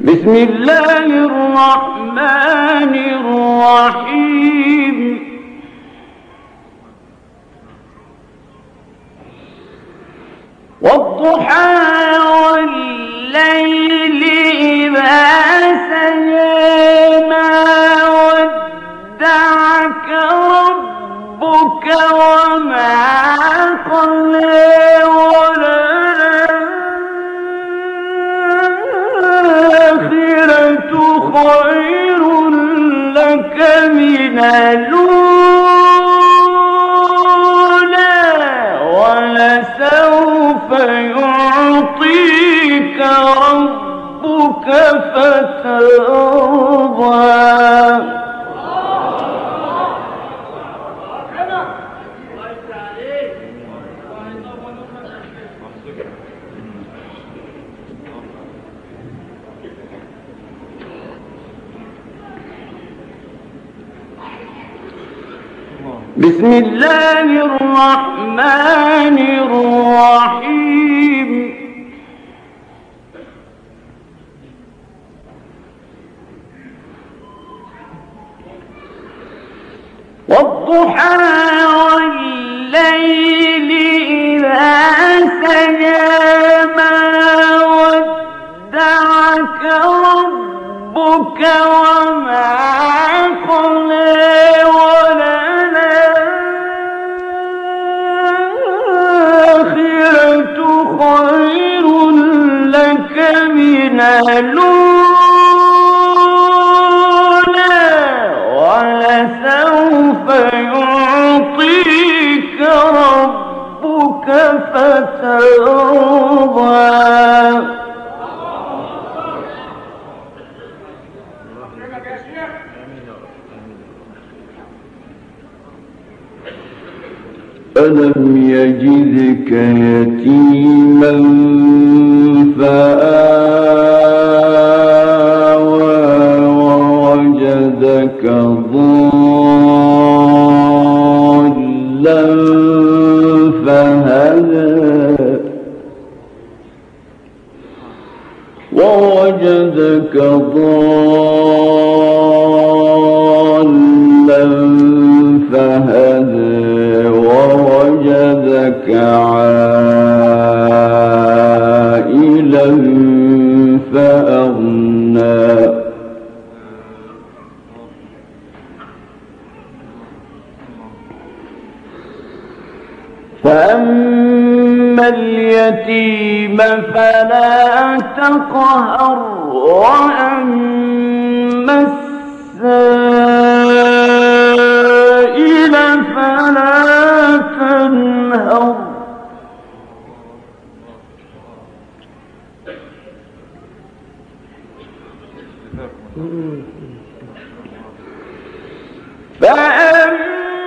بسم الله الرحمن الرحيم والضحى والليل إذا سجى ما ودعك ربك وما قلى وللآخرة خير لك من الأولى ولسوف يعطيك ربك فترضى بسم الله الرحمن الرحيم والضحى والليل إذا سجى ما ودعك ربك وما قلى خير لك من الأولى ولسوف يعطيك ربك فترضى ألم يجدك يتيما فآوى ووجدك ضالا فهدى ووجدك ضالا فهدى ووجدك عائلا فأغنى فأما اليتيم فلا تقهر وأما السائل فلا تنهر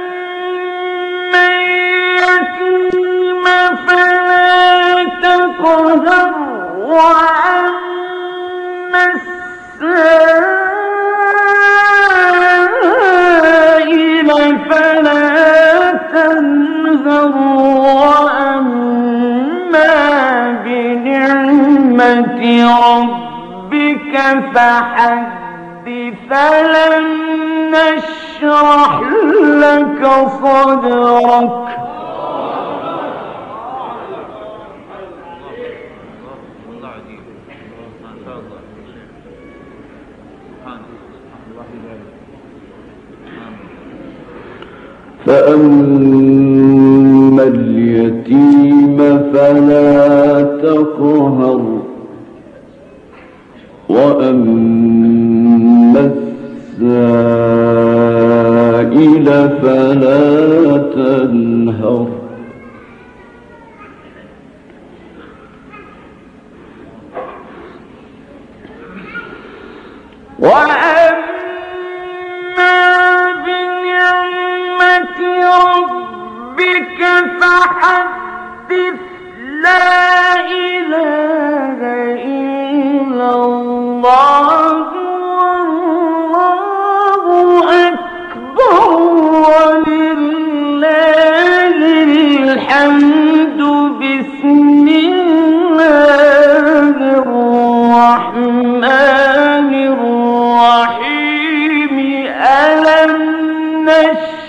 فأما اليتيم فلا تقهر وأما السائل فلا تنهر وأما بنعمة ربك فحدث فلن نشرح لك صدرك فأما اليتيم فلا تقهر وأما السائل فلا تنهر وأما بنعمة ربك فحدث لا إله إلا الله والله أكبر ولله الحمد بسم الله الرحمن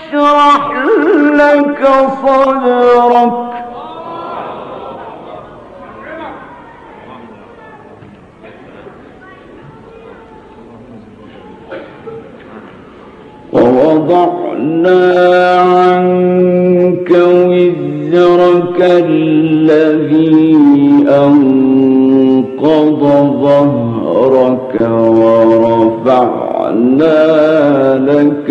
نشرح لك صدرك ووضعنا عنك وزرك الذي أنقض ظهرك ورفعنا لك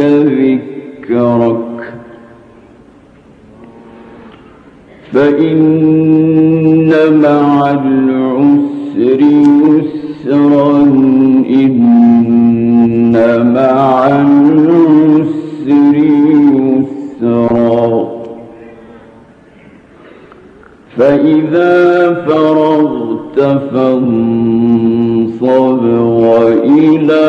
ذكرك فإن مع العسر يسرا إن مع العسر يسرا فإذا فرغت فانصب وإلى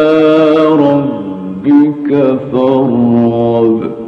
ربك فارغب